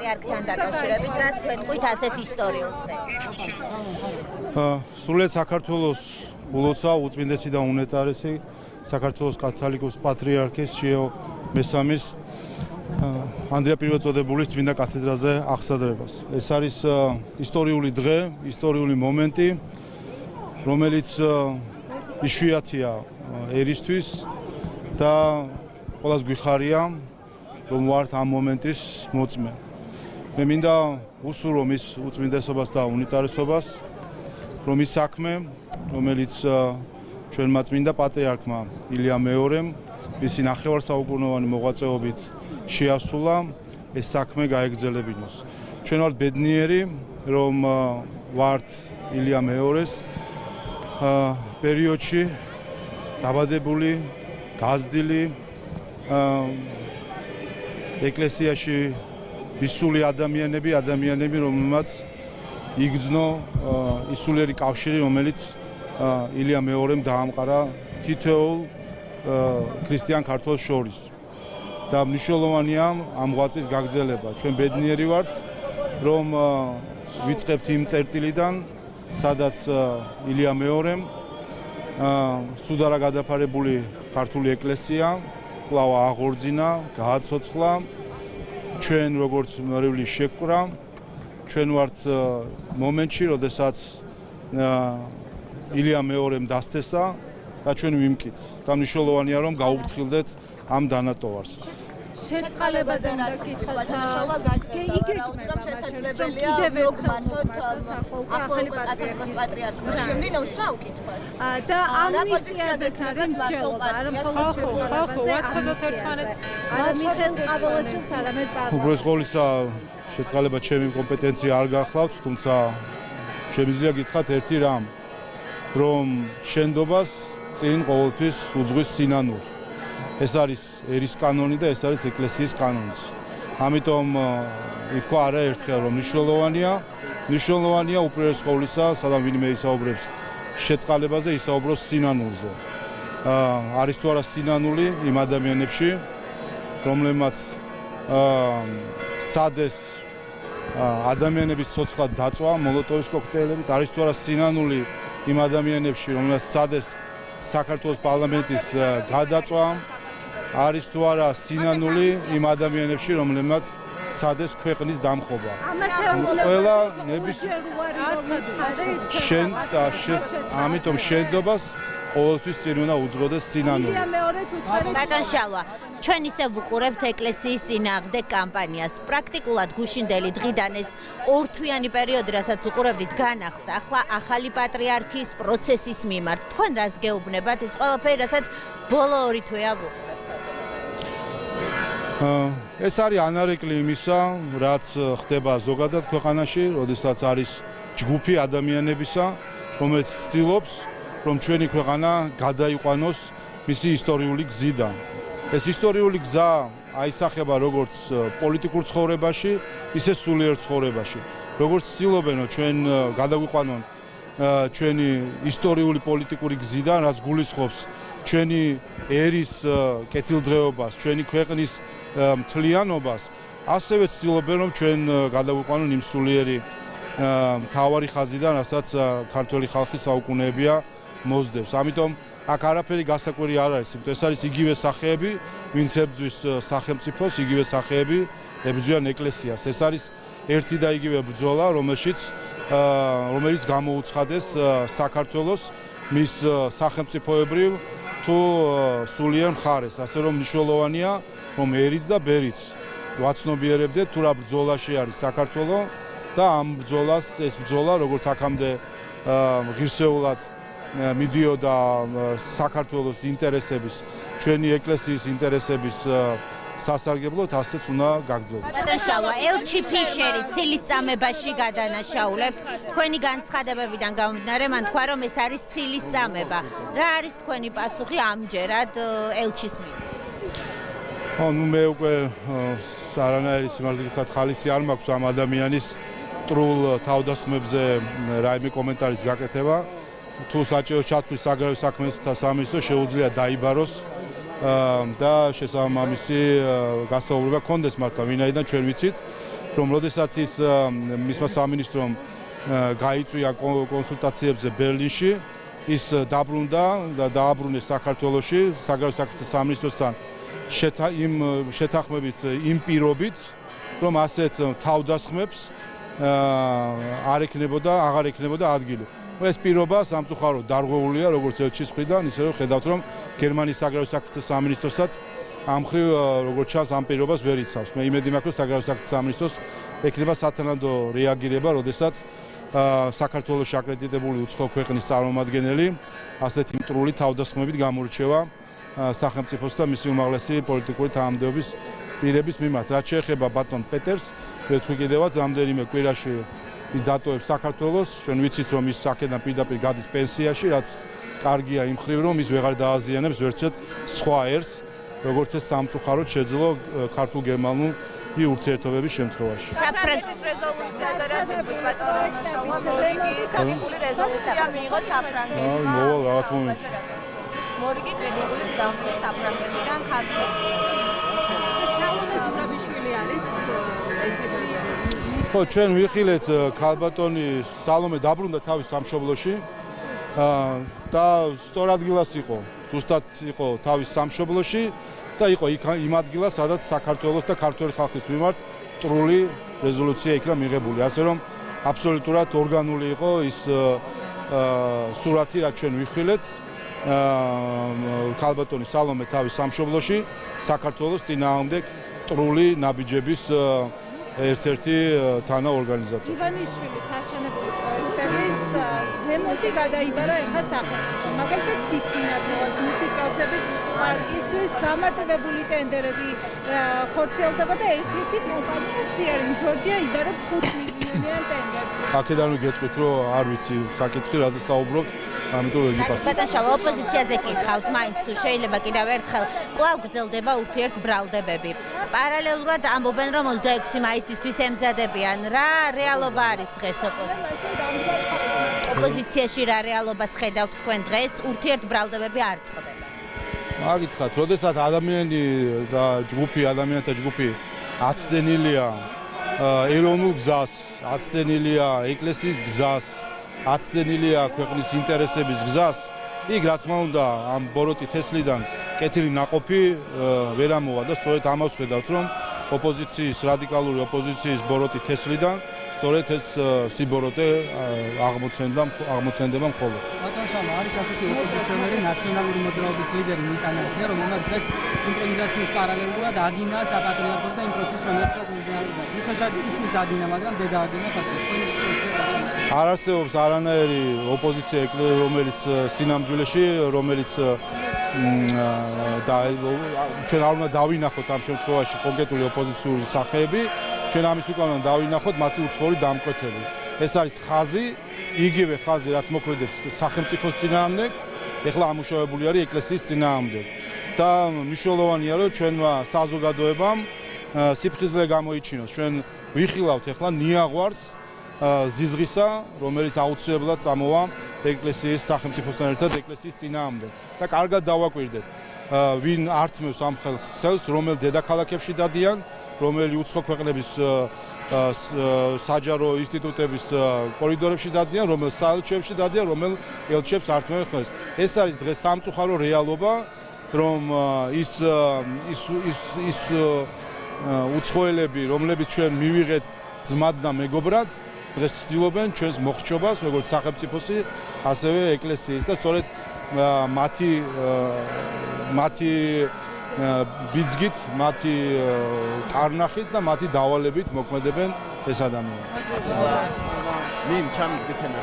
პატრიარქთან დაკავშირებით, რას თქვენქვით ასეთ ისტორიულ დღეს? სრულიად საქართველოს ულოცა უწმინდესი და უნეტარესი საქართველოს კათოლიკოს პატრიარქის შიო მესამის ანდრია პირველწოდებულის წმინდა კათედრაზე აღსადრებას. ეს არის ისტორიული დღე, ისტორიული მომენტი, რომელიც იშვიათია ერისთვის და ყველას გვიხარია, რომ ვართ ამ მომენტის მოწმე. მე მინდა უსურვო მის უწმინდესობას და უნიტარესობას, რომ ის საქმე, რომელიც ჩვენმა წმინდა პატრიარქმა ილია მეორემ მისი ნახევარსაუკუნოვანი მოღვაწეობით შეასრულა, ეს საქმე გაეგრძელებინოს. ჩვენ ვართ ბედნიერი, რომ ვართ ილია მეორეს პერიოდში დაბადებული, გაზრდილი ეკლესიაში ისული ადამიანები, რომელმაც იგრძნო ისულიერი კავშირი, რომელიც ილია მეორემ დაამყარა თითოეულ ქრისტიან ქართველს შორის. და მნიშვნელოვანია ამ ღვაწლის გაგრძელება. ჩვენ ბედნიერი ვართ, რომ ვიწყებთ იმ წერტილიდან, სადაც ილია მეორემ სუდარა გადაფარებული ქართული ეკლესია კვლავ აღორძინა, გააცოცხლა, ჩვენ როგორც მრევლის შეკვრა, ჩვენ ვართ მომენტში, როდესაც ილია მეორემ დასთესა და ჩვენ ვიმკით. და მნიშვნელოვანია, რომ გაუფრთხილდეთ ამ დანატოვარს. შეწყალებაზე უნდა გითხრათ, იგეგმება შესაძლებელია მოგმართოთ ახალი პატრიარქოს შემდგომ საუკეთესობას. და ამნისტიაზეც არის მსჯელობა, არა მხოლოდ ვაცხებოთ ერთმანეთს. არა მიხეილ ყაბულაშვილს, არამედ უბრალოდ ყოვლისა შეწყალება ჩემი კომპეტენცია არ გახლავთ, თუმცა შემიძლია გითხრათ ერთი რამ, რომ შენდობას წინ ყოველთვის უძღვის სინანული. ეს არის ერის კანონი და ეს არის ეკლესიის კანონიც. ამიტომ ითქვა არაერთხელ, რომ მნიშვნელოვანია უპირველეს ყოვლისა, სადაც ვინმე ისაუბრებს შეწყალებაზე, ისაუბროს სინანულზე. არის თუ არა სინანული იმ ადამიანებში, რომლებმაც სადეს ადამიანების ცოცხლად დაწვა მოლოტოვის კოქტეილებით, არის თუ არა სინანული იმ ადამიანებში, რომლებმაც სადეს საქართველოს პარლამენტის გადაწვა, არის თუ არა სინანული იმ ადამიანებში, რომლებმაც სადეს ქვეყნის დამხობა. ყველა ამიტომ შენდობას ყოველთვის წინ უნდა უძღოდეს სინანული. ბატონ შალვა, ჩვენ ისე ვუყურებთ ეკლესიის წინააღმდეგ კამპანიას. პრაქტიკულად გუშინდელი დღიდან ეს ორთვიანი პერიოდი, რასაც ვუყურებდით, განახლდა. ახლა ახალი პატრიარქის პროცესის მიმართ. თქვენ რას გეუბნებათ ეს ყველაფერი, რასაც ბოლო 2 თვეა ვუყურებთ? ეს არის ანარეკლი იმისა, რაც ხდება ზოგადად ქვეყანაში, როდესაც არის ჯგუფი ადამიანებისა, რომელიც ცდილობს, რომ ჩვენი ქვეყანა გადაიყვანოს მისი ისტორიული გზიდან. ეს ისტორიული გზა აისახება როგორც პოლიტიკურ ცხოვრებაში, ისე სულიერ ცხოვრებაში. როგორც ცდილობენ ჩვენ გადავიყვანონ ჩვენი ისტორიული პოლიტიკური გზიდან, რაც გულისხმობს ჩვენი ერის კეთილდღეობას, ჩვენი ქვეყნის მთლიანობას, ასევე ცდილობენ, რომ ჩვენ გადავიყვანონ იმ სულიერი მთავარი ხაზიდან, რასაც ქართველი ხალხი საუკუნეებია მოსდევს. ამიტომ აქ არაფერი გასაკვირი არ არის, იმიტომ ეს არის იგივე სახეები, ვინც ებრძვის სახელმწიფოს, იგივე სახეები ებრძვიან ეკლესიას. ეს არის ერთი და იგივე ბრძოლა, რომელიც გამოუცხადეს საქართველოს მის სახელმწიფოებრივ თუ სულიერ მხარეს. ასე რომ მნიშვნელოვანია, რომ ერიც და ბერიც ვაცნობიერებდეთ, თუ რა ბრძოლაში არის საქართველო და ამ ბრძოლას, ეს ბრძოლა როგორც აქამდე ღირსეულად მიდიოდა საქართველოს ინტერესების, ჩვენი ეკლესიის ინტერესების სასარგებლოდ, ასეც უნდა გაგრძელდეს. ბატონ შალვა, ელჩი ფიშერი ცილის წამებაში გადანაშაულებთ. თქვენი განცხადებებიდან გამომდინარე, მან თქვა, რომ ეს არის ცილის წამება. რა არის თქვენი პასუხი ამჯერად ელჩის მიმართ? მე უკვე არანაირი სიმართლე გითხრათ ხალისი არ მაქვს ამ ადამიანის ტრულ თავდასხმებზე რაიმე კომენტარის გაკეთება. თუ საჭირო ჩათვლის საგარეო საქმეთა სამინისტრო შეუძლია დაიბაროს და შესაბამისი გასაუბრება კონდეს მართლა, ვინაიდან ჩვენ ვიცით, რომ როდესაც ის მისმა სამინისტრომ გაიწვია კონსულტაციებზე ბერლინში, ის დაბრუნდა და დააბრუნეს საქართველოში საგარეო საქმეთა სამინისტროსთან იმ შეთანხმებით, იმ პირობით, რომ ასეთ თავდასხმებს აღარ ექნებოდა ადგილი. ეს პირობა სამწუხაროდ დარღვეულია როგორც ელჩის მხრიდან, ისე რომ ხედავთ, რომ გერმანიის საგარეო საქმეთა სამინისტროსაც ამ მხრივ როგორც ჩანს ამ პირობას ვერ იცავს. მე იმედი მაქვს, რომ საგარეო საქმეთა სამინისტროს ექნება სათანადო რეაგირება, როდესაც საქართველოში აკრედიტებული უცხო ქვეყნის წარმომადგენელი ასეთი მტრული თავდასხმებით გამორჩევა სახელმწიფოს და მისი უმაღლესი პოლიტიკური თანამდებობის პირების მიმართ. რაც შეეხება ბატონ პეტერს, ვეთქვი კიდევაც რამდენიმე კვირაში ის დატოვებს საქართველოს, ჩვენ ვიცით რომ ის აქედან პირდაპირ გადის პენსიაში, რაც კარგია იმ მხრივ რომ ის ვეღარ დააზიანებს ვერცერთ სხვა ერს, როგორც ეს სამწუხაროდ შეძლო ქართულ-გერმანული ურთიერთობების შემთხვევაში. საფრანგეთის რეზოლუციაზე რა ვთქვით ბატონო ნაშალა, მორიგი კრიტიკული რეზოლუცია მიიღო საფრანგეთმა. რაღაც მომენტში. მორიგი კრიტიკული გზავნილი საფრანგეთიდან ქართულს. სალომე ზურაბიშვილი არის ხო, ჩვენ ვიხილეთ ქალბატონი სალომე დაბრუნდა თავის სამშობლოში და სწორ ადგილას იყო. ზუსტად იყო თავის სამშობლოში და იყო იმ ადგილას, სადაც საქართველოს და ქართული ხალხის მიმართ მტრული რეზოლუცია იქნა მიღებული. ასე რომ აბსოლუტურად ორგანული იყო ის სურათი, რაც ჩვენ ვიხილეთ. ქალბატონი სალომე თავის სამშობლოში საქართველოს წინააღმდეგ მტრული ნაბიჯების ერთ-ერთი თანაორგანიზატორი. ივანიშვილი საშენებლო პროექტების რემონტი გადაიბარა ეხლა სახელმწიფო. მაგალითად ციცინათელას მუსიკოსების პარტიისთვის გამარტივებული ტენდერები ხორციელდება და ერთ-ერთი კომპანია Steering Georgia იბარებს 5 მილიონიან ტენდერს. აქედანვე გეტყვით, რომ არ ვიცი საკითხი, რაზე საუბრობთ, ამიტომ ვერ გიპასუხებ. ბატონ შალო, ოპოზიციაზე გითხავთ, მაინც თუ შეიძლება კიდევ ერთხელ კვლავ გრძელდება ურთიერთბრალდებები. პარალელურად ამბობენ, რომ 26 მაისისთვის ემზადებიან. რა რეალობა არის დღეს ოპოზიციაში რა რეალობას ხედავთ თქვენ დღეს? ურთიერთბრალდებები არ წყდება. მაგითხრათ, როდესაც ადამიანთა ჯგუფი აცდენილია ეროვნულ გზას, აცდენილია ეკლესიის გზას, აცდენილია ქვეყნის ინტერესების გზას, იქ რა თქმა უნდა ამ ბოროტი თესლიდან კეთილი ნაყოფი ვერ ამოვა და სწორედ ამას ხედავთ, რომ ოპოზიციის, რადიკალური ოპოზიციის ბოროტი თესლიდან სწორედ ეს სიბოროტე აღმოცენდება მხოლოდ. ბატონ შალო, არის ასეთი ოპოზიციონერი ნაციონალური მოძრაობის ლიდერი ნიკანერსია, რომელმაც დღეს იმპროვიზაციის პარალელურად აგინა საპატრიარქოს და იმ პროცესს, რომელიც მიმდინარეობდა. მიხეშად ისმის აგინა, მაგრამ დედა აგინა ფაქტობრივად. არ არსებობს არანაირი ოპოზიცია, რომელიც სინამდვილეში, რომელიც ჩვენ არ უნდა დავინახოთ ამ შემთხვევაში კონკრეტული ოპოზიციური სახეები, ჩვენ ამის უკან უნდა დავინახოთ მათი უცხოური დამკვეთები. ეს არის ხაზი, იგივე ხაზი, რაც მოქმედებს სახელმწიფოს წინააღმდეგ, ეხლა ამუშავებული არის ეკლესიის წინააღმდეგ. და მნიშვნელოვანია, რომ ჩვენმა საზოგადოებამ სიფხიზლე გამოიჩინოს. ჩვენ ვიხილავთ ეხლა ნიაღვარს ზიზღისა, რომელიც აუცილებლად წამოვა ეკლესიის სახელმწიფოსთან ერთად ეკლესიის წინააღმდეგ. და კარგად დავაკვირდეთ, ვინ ართმევს ამ ხელს, რომელ დედაქალაქებში დადიან, რომელი უცხო ქვეყნების საჯარო ინსტიტუტების კორიდორებში დადიან, რომელ საელჩოებში დადიან, რომელ ელჩებს ართმევენ ხელს. ეს არის დღეს სამწუხარო რეალობა, რომ ის უცხოელები, რომლებიც ჩვენ მივიღეთ ძმად და მეგობრად, დღეს ცდილობენ ჩვენს მოხრჩობას, როგორც სახელმწიფოსი, ასევე ეკლესიის და სწორედ მათი ბიძგით, მათი კარნახით და მათი დავალებით მოქმედებენ ეს ადამიანები. მიმ ჩამიგდეთ ენა.